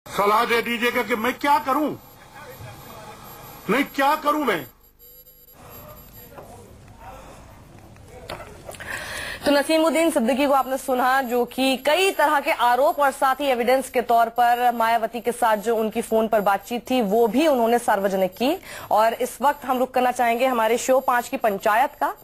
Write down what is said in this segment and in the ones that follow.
सलाह दे दीजिएगा कि मैं क्या करूं, नहीं क्या करूं मैं। तो नसीमुद्दीन सिद्दीकी को आपने सुना, जो कि कई तरह के आरोप और साथ ही एविडेंस के तौर पर मायावती के साथ जो उनकी फोन पर बातचीत थी वो भी उन्होंने सार्वजनिक की। और इस वक्त हम रुक करना चाहेंगे हमारे शो 5 की पंचायत का।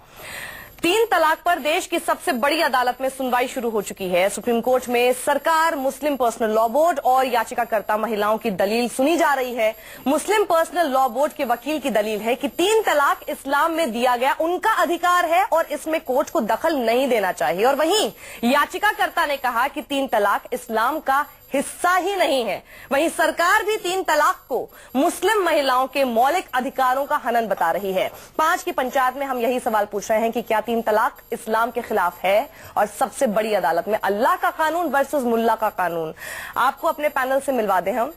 3 तलाक पर देश की सबसे बड़ी अदालत में सुनवाई शुरू हो चुकी है। सुप्रीम कोर्ट में सरकार, मुस्लिम पर्सनल लॉ बोर्ड और याचिकाकर्ता महिलाओं की दलील सुनी जा रही है। मुस्लिम पर्सनल लॉ बोर्ड के वकील की दलील है कि 3 तलाक इस्लाम में दिया गया उनका अधिकार है और इसमें कोर्ट को दखल नहीं देना चाहिए। और वहीं याचिकाकर्ता ने कहा कि 3 तलाक इस्लाम का हिस्सा ही नहीं है। वहीं सरकार भी 3 तलाक को मुस्लिम महिलाओं के मौलिक अधिकारों का हनन बता रही है। 5 की पंचायत में हम यही सवाल पूछ रहे हैं कि क्या 3 तलाक इस्लाम के खिलाफ है। और सबसे बड़ी अदालत में अल्लाह का कानून वर्सेस मुल्ला का कानून। आपको अपने पैनल से मिलवा दें हम,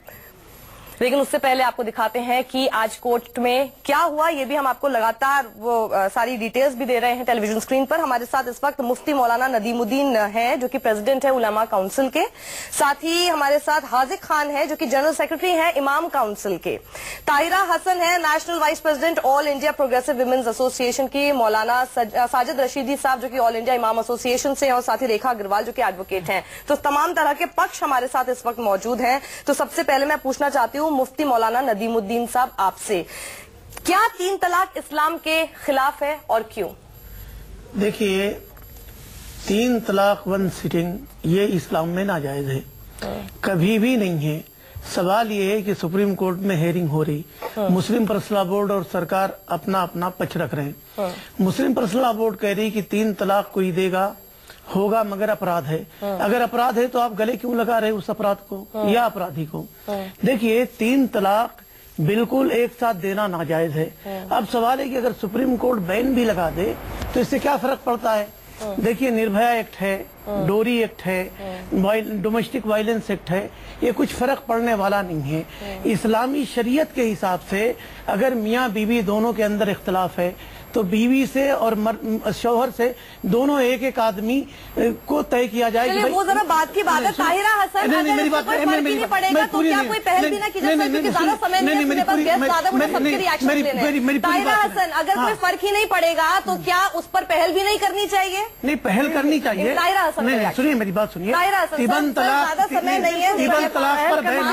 लेकिन उससे पहले आपको दिखाते हैं कि आज कोर्ट में क्या हुआ। ये भी हम आपको लगातार वो सारी डिटेल्स भी दे रहे हैं टेलीविजन स्क्रीन पर। हमारे साथ इस वक्त मुफ्ती मौलाना नदीमुद्दीन हैं, जो कि प्रेसिडेंट है उलमा काउंसिल के। साथ ही हमारे साथ हाजिक खान है, जो कि जनरल सेक्रेटरी हैं इमाम काउंसिल के। ताहिरा हसन है, national vice president all India progressive women's association की। मौलाना साजिद रशीदी साहब, जो कि ऑल इंडिया इमाम एसोसिएशन से, और साथ ही रेखा अग्रवाल, जो कि एडवोकेट हैं। तो तमाम तरह के पक्ष हमारे साथ इस वक्त मौजूद हैं। तो सबसे पहले मैं पूछना चाहती हूँ मुफ्ती मौलाना नदीमुद्दीन साहब आपसे, क्या 3 तलाक इस्लाम के खिलाफ है और क्यों? देखिए, 3 तलाक 1 सिटिंग ये इस्लाम में नाजायज है, कभी भी नहीं है। सवाल ये है कि सुप्रीम कोर्ट में हेयरिंग हो रही, मुस्लिम पर्सनल लॉ बोर्ड और सरकार अपना अपना पक्ष रख रहे हैं। मुस्लिम पर्सनल लॉ बोर्ड कह रही कि 3 तलाक कोई देगा होगा मगर अपराध है। अगर अपराध है तो आप गले क्यों लगा रहे उस अपराध को या अपराधी को। देखिए, 3 तलाक बिल्कुल एक साथ देना नाजायज है। अब सवाल है कि अगर सुप्रीम कोर्ट बैन भी लगा दे तो इससे क्या फर्क पड़ता है। देखिए, निर्भया एक्ट है, डोरी एक्ट है, डोमेस्टिक वायलेंस एक्ट है, ये कुछ फर्क पड़ने वाला नहीं है। इस्लामी शरीयत के हिसाब से अगर मियाँ बीवी दोनों के अंदर इख्तलाफ है तो बीवी से और शौहर से दोनों एक आदमी को तय किया जाए। वो जरा बात की बात है। ताहिरा हसन, मेरी बात नहीं पड़ेगा तो क्या कोई पहल भी ना की जाए, क्योंकि ज्यादा समय नहीं है, सबके रिएक्शन लेने। ताहिरा हसन, अगर कोई फर्क ही नहीं पड़ेगा तो क्या उस पर पहल भी नहीं करनी चाहिए? नहीं, पहल करनी चाहिए। ताहिरा हसन, सुनिए मेरी बात, सुनिए। ताहिरा हसन, ज्यादा समय नहीं है, तलाक पर बैन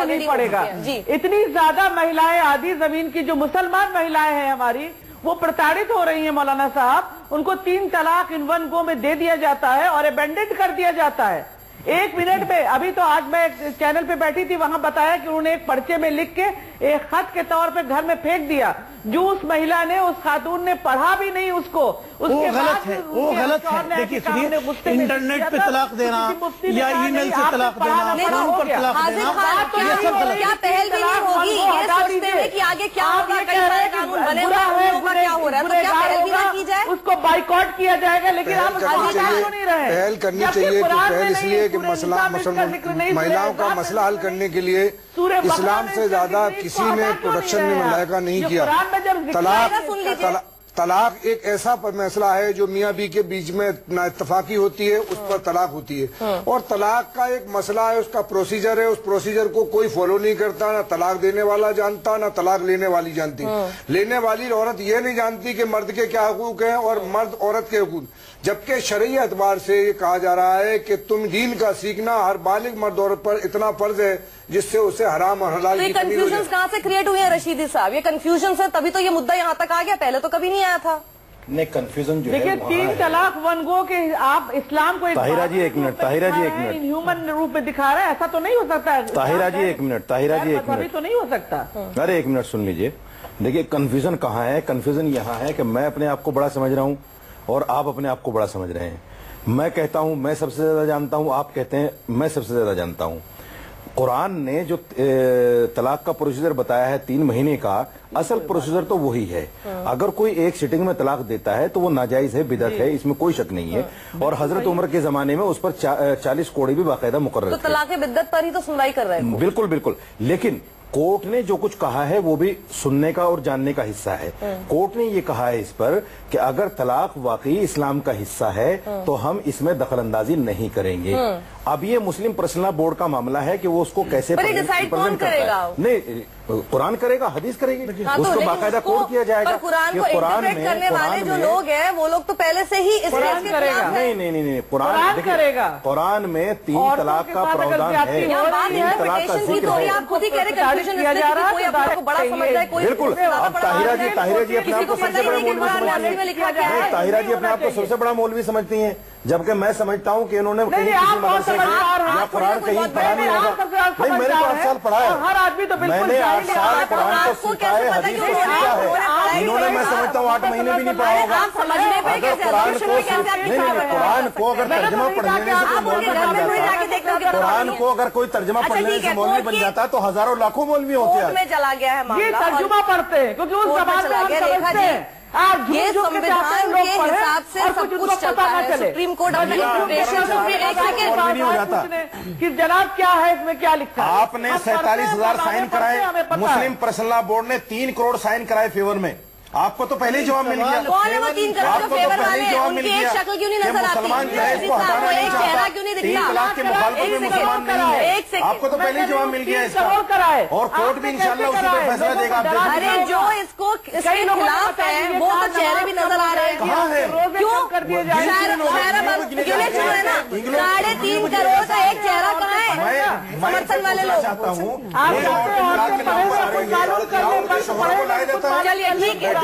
नहीं पड़ेगा। इतनी ज्यादा महिलाएं, आधी जमीन की जो मुसलमान महिलाएं हैं हमारी, वो प्रताड़ित हो रही हैं मौलाना साहब। उनको 3 तलाक इन 1 गो में दे दिया जाता है और अबेंडेंट कर दिया जाता है 1 मिनट में। अभी तो आज मैं एक चैनल पे बैठी थी, वहां बताया कि उन्होंने एक पर्चे में लिख के एक खत के तौर पे घर में फेंक दिया, जो उस महिला ने, उस खातून ने पढ़ा भी नहीं उसको। वो गलत है, वो गलत है। देखिए, सुनिए, इंटरनेट पे तलाक देना या ईमेल से तलाक देना, फोन पर तलाक देना, क्या पहल भी नहीं होगी ये सोचते हुए कि आगे क्या होगा, कई सारे कानून बने हुए होगा, क्या हो रहा है, तो क्या पहल भी ना की जाए? उसको बाइकॉट किया जाएगा। लेकिन आप नहीं रहे, पहल करनी चाहिए। पहल इसलिए कि महिलाओं का मसला हल करने के लिए इस्लाम से ज्यादा किसी ने प्रोटेक्शन में महिला का नहीं किया। तलाक एक ऐसा मसला है जो मियाँ बीवी के बीच में ना इत्तफाकी होती है, उस पर तलाक होती है। और तलाक का एक मसला है, उसका प्रोसीजर है, उस प्रोसीजर को कोई फॉलो नहीं करता। ना तलाक देने वाला जानता, ना तलाक लेने वाली जानती। लेने वाली औरत ये नहीं जानती कि मर्द के क्या हकूक हैं और मर्द औरत के हकूक। जबकि शरई एतबार से ये कहा जा रहा है कि तुम दीन का सीखना हर बालिग मर्द औरत पर इतना फर्ज है जिससे उसे हराम और हलाल की तमीज़ हो जाए। कहाँ से क्रिएट हुए हैं रशीदी साहब? ये कंफ्यूजन से तभी तो ये मुद्दा यहाँ तक आ गया, पहले तो कभी नहीं आया था। नहीं, कंफ्यूजन जो है, देखिए, 3 तलाक 1 गो के आप इस्लाम को ताहिरा जी एक मिनट, ताहिरा जी एक मिनट, ह्यूमन रूप में दिखा रहे हैं, ऐसा तो नहीं हो सकता। ताहिरा जी एक मिनट, ताहिरा जी एक मिनट, तो नहीं हो सकता। अरे 1 मिनट सुन लीजिए। देखिए, कंफ्यूजन कहाँ है? कंफ्यूजन यहाँ है कि मैं अपने आप को बड़ा समझ रहा हूँ और आप अपने आप को बड़ा समझ रहे हैं। मैं कहता हूँ मैं सबसे ज्यादा जानता हूँ, आप कहते हैं मैं सबसे ज्यादा जानता हूँ। कुरान ने जो तलाक का प्रोसीजर बताया है 3 महीने का, असल प्रोसीजर तो वही है। अगर कोई एक सिटिंग में तलाक देता है तो वो नाजायज है, बिदअत है, इसमें कोई शक नहीं है। और हजरत उमर के जमाने में उस पर 40 कोड़े भी बाकायदा मुकर्रर थे। तो तलाक बिदअत पर ही तो सुनवाई कर रहे हैं। बिल्कुल बिल्कुल, लेकिन कोर्ट ने जो कुछ कहा है वो भी सुनने का और जानने का हिस्सा है। कोर्ट ने ये कहा है इस पर कि अगर तलाक वाकई इस्लाम का हिस्सा है तो हम इसमें दखलंदाजी नहीं करेंगे। अब ये मुस्लिम पर्सनल बोर्ड का मामला है कि वो उसको कैसे डिसाइड कौन करेगा? नहीं, कुरान करेगा, हदीस करेगी, उसको बाकायदा कोड किया जाएगा। कुरान को इंटरप्रेट करने वाले जो लोग हैं वो लोग तो पहले से ही इस कुरान करेगा। नहीं, कुरान करेगा। कुरान में 3 तलाक का प्रावधान है। 3 तलाक का जिक्र है। आप खुद ही कह रहे कंफ्यूजन किया जा रहा है, कोई अपने को बड़ा समझ रहा है, कोई बिल्कुल। अब ताहिरा जी अपने आप को सबसे बड़ा मौलवी समझती हैं। ताहिरा जी अपने आप को सबसे बड़ा मौलवी समझती हैं, जबकि मैं समझता हूँ कि इन्होंने कहीं किसी मदरसे या कुरान कहीं पढ़ा नहीं होगा। नहीं, मैंने तो 8 साल पढ़ा है, हर आदमी तो मैंने 8 साल कुरान को सीखा है, हदीस को सीखा है। इन्होंने मैं समझता हूँ 8 महीने भी नहीं पढ़ा होगा। अगर कुरान को अगर तर्जमा पढ़ने से कोई मौलवी बन जाता, कुरान को अगर कोई तर्जमा पढ़ने से मौलवी बन जाता तो हजारों लाखों मौलवी होते हैं। चला गया है ये तर्जुमा पढ़ते हैं क्योंकि उस जमाने में हम समझते हैं। ये संविधान के हिसाब से सब कुछ चलता है। सुप्रीम कोर्ट अपने कि जनाब क्या है इसमें, क्या लिखा है? आपने 47,000 साइन कराए, मुस्लिम पर्सनल बोर्ड ने 3 करोड़ साइन कराए फेवर में। आपको तो पहले ही जवाब मिल गया। कौन है वो 3 करोड़ आपको तो पहले ही जवाब मिल गया। शक्ल क्यों नहीं नजर आती? मुसलमान जो है इसको हटाना नहीं चाहता। 3 तलाक के मुखालफत में मुसलमान नहीं है। आपको तो पहले ही जवाब मिल गया इसका, और कोर्ट भी इंशाल्लाह उसी पर फैसला देगा। अरे जो इसको इसके खिलाफ है वो तो चेहरे भी नजर आ रहे हैं। कहाँ है? क्यों गिने चुने ना 3.5 करोड़ का एक चेहरा कहाँ है? समर्थन वाले लोग चाहता हूँ। चलिए ठीक है,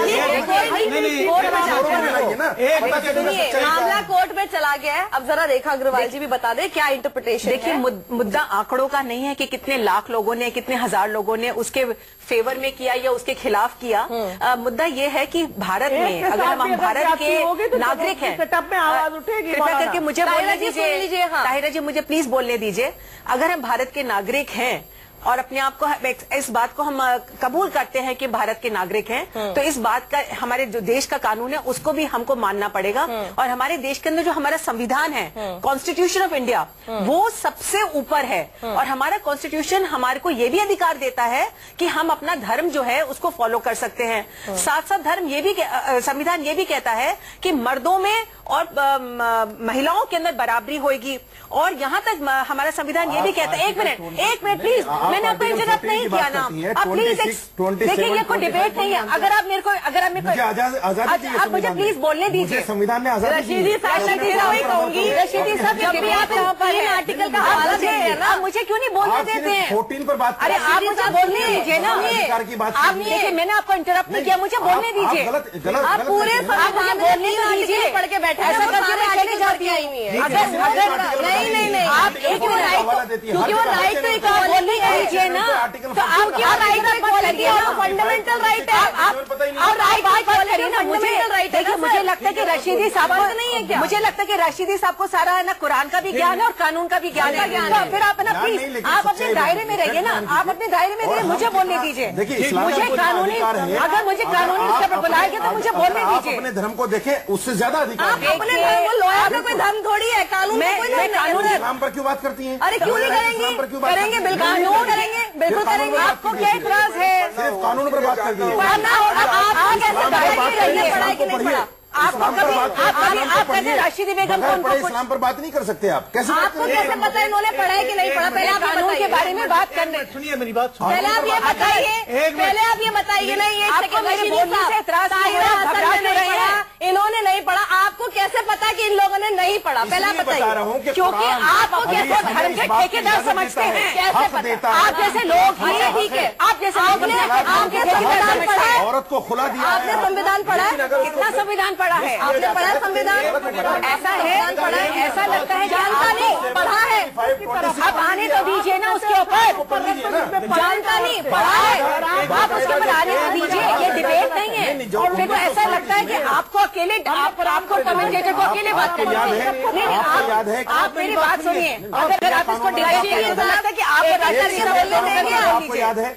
मामला कोर्ट में चला गया है। अब जरा रेखा अग्रवाल जी भी बता दें क्या इंटरप्रिटेशन। देखिए, मुद्दा आंकड़ों का नहीं है कि कितने लाख लोगों ने, कितने हजार लोगों ने उसके फेवर में किया या उसके खिलाफ किया। मुद्दा ये है कि भारत में अगर हम भारत के नागरिक हैं, आवाज उठेगी। कृपया करके मुझे बोलने दीजिए, ताहिरा जी मुझे प्लीज बोलने दीजिए। अगर हम भारत के नागरिक हैं और अपने आप को इस बात को हम कबूल करते हैं कि भारत के नागरिक हैं, तो इस बात का हमारे जो देश का कानून है उसको भी हमको मानना पड़ेगा। और हमारे देश के अंदर जो हमारा संविधान है, कॉन्स्टिट्यूशन ऑफ इंडिया, वो सबसे ऊपर है। और हमारा कॉन्स्टिट्यूशन हमारे को ये भी अधिकार देता है कि हम अपना धर्म जो है उसको फॉलो कर सकते हैं। साथ साथ धर्म ये भी संविधान ये भी कहता है कि मर्दों में और महिलाओं के अंदर बराबरी होगी। और यहाँ तक हमारा संविधान ये भी कहता है, एक मिनट प्लीज, मैंने आपको इंटरप्ट नहीं किया ना, आप प्लीज देखिए, ये कोई डिबेट नहीं है। अगर आप मेरे को आप मुझे प्लीज बोलने दीजिए। संविधान ने आजादी रशीदी कहूंगी, रशीदी साहब जब भी आप आर्टिकल का हवाला देते हैं ना, मुझे क्यों नहीं बोलने देते हैं? 14 पर बात, अरे आप मुझे बोलने दीजिए ना। आप देखिए, मैंने आपको इंटरप्ट नहीं किया, मुझे बोलने दीजिए। आप पूरे संविधान बोलने दीजिए, पढ़ के बैठे ऐसा करके मैं चली जाती आई हुई है। नहीं, आप एक मिनट, क्योंकि वो राइट तो बोलने दीजिए ना, तो आप क्या राइट है? फंडामेंटल राइट है। आप राइट करिए ना। मुझे लगता है कि रशीदी साहब को नहीं है क्या? मुझे लगता है कि रशीदी साहब को सारा है ना कुरान का भी ज्ञान है और कानून का भी ज्ञान है। फिर आप ना प्लीज आप अपने दायरे में रहिए ना, आप अपने दायरे में रहिए, मुझे बोलने दीजिए। मुझे कानूनी, अगर मुझे कानूनी स्तर पर बुलाएंगे तो मुझे बोलने दीजिए। अपने धर्म को देखें, उससे ज्यादा अधिकार अपने धर्म को, लोया का कोई धर्म थोड़ी है, कानून कानून इस्लाम पर क्यों बात करती हैं? अरे क्यों नहीं करेंगे? करेंगे, बिल्कुल करेंगे, बिल्कुल करेंगे। आपको क्या इतराज है? सिर्फ कानून पर बात करती है। आप कैसे पढ़ाई की नहीं पढ़ा? आप कैसे राशिदी बेगम को इस्लाम पर बात नहीं कर सकते? आप कैसे? आपको कैसे पता इन्होंने पढ़ाई कि नहीं पढ़ा? पहले आप कानून के बारे में बात करने, सुनिए मेरी बात, पहले आप ये बताइए, नहीं इन्होंने नहीं पढ़ा, आपको कैसे पता कि इन लोगों ने नहीं पढ़ा? पहले आप बताइए, क्योंकि आपको कैसे धर्म के ठेकेदार समझते हैं? कैसे पता? आप जैसे लोग, ठीक है, आप जैसे आपने संविधान पढ़ा है, औरत को खुला दिया, आपने संविधान पढ़ा है, कितना संविधान पढ़ा है? आपने पढ़ा संविधान? ऐसा है, पढ़ा है, ऐसा लगता है जानता नहीं, पढ़ा है। अब आने तो दीजिए ना उसके ऊपर, जानता नहीं, पढ़ा है, आप उसके ऊपर आने तो दीजिए। ये डिबेट नहीं है। फिर तो ऐसा लगता है कि आपको अकेले, आपको कमेंटेटर को अकेले बात करनी है। नहीं, आप मेरी बात सुनिए, अगर आप इसको डिबेट करिए तो लगता है कि आपको याद है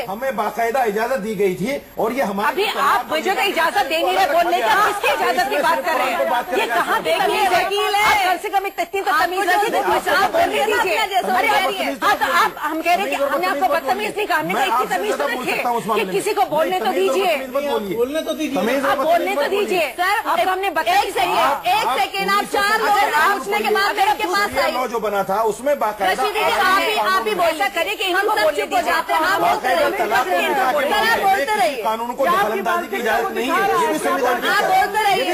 हमें बाकायदा इजाजत दी गई थी, और ये हमारे अभी आप मुझे तो इजाजत दे नहीं रहे बोलने की, आप किसकी इजाजत की बात कर रहे हैं? ये कहाँ देखिए वकील है, कम से कम इतनी तो तमीज है। अरे आप रही है। आप हम कह रहे हैं कि हमने आपको बदतमीज नहीं कहा, हमने कहा इतनी तमीज तो रखिए कि किसी को बोलने तो दीजिए, बोलने तो दीजिए, आप बोलने तो दीजिए। सर अब हमने एक सेकेंड आप 4 लोगों से पूछने के बाद आपके पास आई जो बना था उसमें बाकायदा आप ही ऐसा करिए कि हम सब चुप हो जाते हैं। बोलते रहिए, कानून को दखलंदाजी की इजाजत नहीं है, ये भी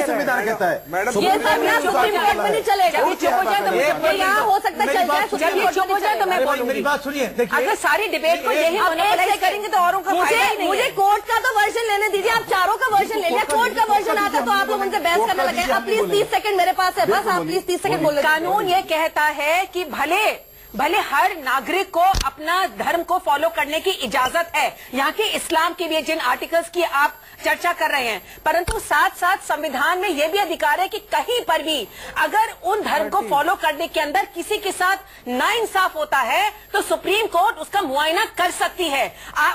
संविधान कहता है। मैडम ये सब ना सुप्रीम कोर्ट में नहीं चलेगा। चुप हो जाए तो यहाँ हो सकता है चल जाए, चुप हो जाए तो मैं बोलूंगी। मेरी बात सुनिए, देखिए अगर सारी डिबेट को यही मोनोपोलाइज करेंगे तो औरों का फायदा ही नहीं है। मुझे कोर्ट का तो वर्जन लेने दीजिए, आप चारों का वर्जन ले लिया, कोर्ट का वर्जन आता तो आप लोग उनसे बहस करने लगे। अब प्लीज 30 सेकंड मेरे पास है, बस आप प्लीज 30 सेकंड बोले। कानून ये कहता है कि भले हर नागरिक को अपना धर्म को फॉलो करने की इजाजत है, यहाँ के इस्लाम के भी जिन आर्टिकल्स की आप चर्चा कर रहे हैं, परंतु साथ साथ संविधान में यह भी अधिकार है कि कहीं पर भी अगर उन धर्म को फॉलो करने के अंदर किसी के साथ नाइंसाफ होता है तो सुप्रीम कोर्ट उसका मुआयना कर सकती है।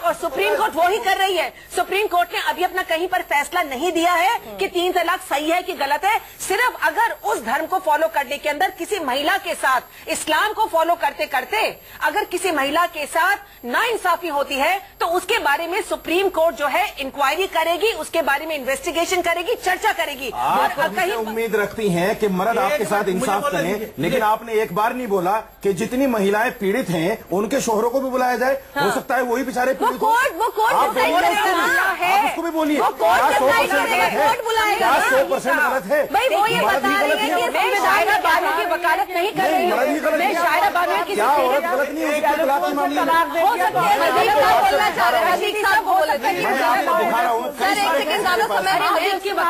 और सुप्रीम कोर्ट वो ही कर रही है। सुप्रीम कोर्ट ने अभी अपना कहीं पर फैसला नहीं दिया है कि 3 तलाक सही है कि गलत है। सिर्फ अगर उस धर्म को फॉलो करने के अंदर किसी महिला के साथ, इस्लाम को फॉलो करते करते अगर किसी महिला के साथ नाइंसाफी होती है तो उसके बारे में सुप्रीम कोर्ट जो है इंक्वायरी करेगी, उसके बारे में इन्वेस्टिगेशन करेगी, चर्चा करेगी। आप कहीं उम्मीद रखती हैं कि मर्द आपके साथ इंसाफ करें, लेकिन आपने एक बार नहीं बोला कि जितनी महिलाएं पीड़ित हैं उनके शोहरों को भी बुलाया जाए। हो सकता है वही बेचारे पीड़ित हो। आप उसको भी बोलिए, क्या 100% गलत है? क्या 100% गलत है? मर्द ही गलत है, मैं शायरा बानो की वकालत नहीं कर रही हूँ, मैं शायरा बानो की क्या औरत गलत नहीं है उसके तलाक के मामले में? हो सकता है बोलना चाह रहे हैं, दिखा रहा हूँ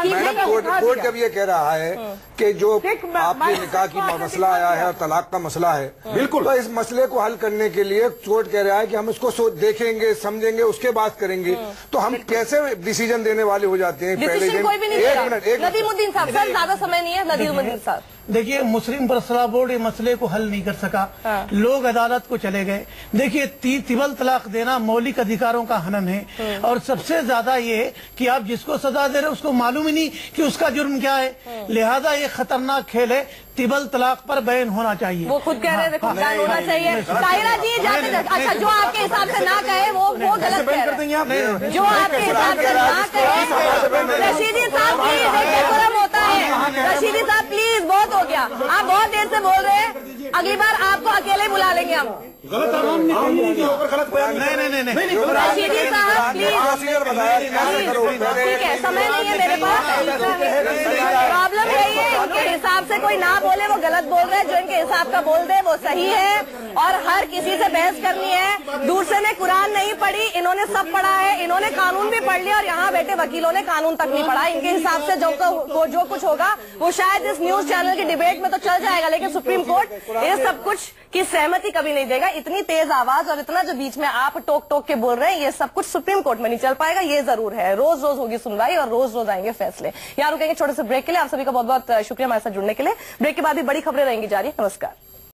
मैडम कोर्ट जब ये कह रहा है कि जो आपके निकाह की मसला आया है और तलाक का मसला है, बिल्कुल, तो इस मसले को हल करने के लिए कोर्ट कह रहा है कि हम इसको देखेंगे, समझेंगे, उसके बाद करेंगे। तो हम कैसे डिसीजन देने वाले हो जाते हैं? पहले एक मिनट, नदीमुद्दीन साहब, सर ज्यादा समय नहीं है। नदीमुद्दीन साहब, देखिए, मुस्लिम फैसला बोर्ड ये मसले को हल नहीं कर सका, लोग अदालत को चले गए। देखिए, तिबल तलाक देना मौलिक अधिकारों का हनन है, और सबसे ज्यादा ये कि आप जिसको सजा दे रहे उसको मालूम ही नहीं कि उसका जुर्म क्या है। लिहाजा ये खतरनाक खेल है, तिबल तलाक पर बैन होना चाहिए। वो खुद कह रहे थे बैन होना चाहिए। ताहिरा जी जाते, अच्छा जो आपके हिसाब से ना कहे वो गलत कह रहे हैं। जो आपके हिसाब से ना कहे, रशीदी साहब प्लीज, देखिए होता है। रशीदी साहब प्लीज, बहुत हो गया, आप बहुत देर से बोल रहे हैं। अगली बार आपको अकेले बुला लेंगे हम। गलत नहीं, रशीदी साहब प्लीज, ठीक है, समय नहीं है मेरे पास। प्रॉब्लम यही है, इनके हिसाब से कोई ना बोले वो गलत बोल रहे हैं, जो इनके हिसाब का बोल दे वो सही है, और हर किसी से बहस करनी है। दूसरे ने कुरान नहीं पढ़ी, इन्होंने सब पढ़ा है, इन्होंने कानून भी पढ़ लिया, और यहाँ बैठे वकीलों ने कानून तक नहीं पढ़ा। इनके हिसाब से जो कुछ होगा वो शायद इस न्यूज चैनल की डिबेट में तो चल जाएगा, लेकिन सुप्रीम कोर्ट ये सब कुछ की सहमति कभी नहीं देगा। इतनी तेज आवाज और इतना जो बीच में आप टोक टोक के बोल रहे हैं, ये सब कुछ सुप्रीम कोर्ट में नहीं चल पाएगा, ये जरूर है। रोज रोज होगी सुनवाई और रोज रोज आएंगे फैसले। यहाँ रुकेंगे छोटे से ब्रेक के लिए। आप सभी का बहुत बहुत शुक्रिया हमारे साथ जुड़ने के लिए। ब्रेक के बाद भी बड़ी खबरें रहेंगी जारी। नमस्कार।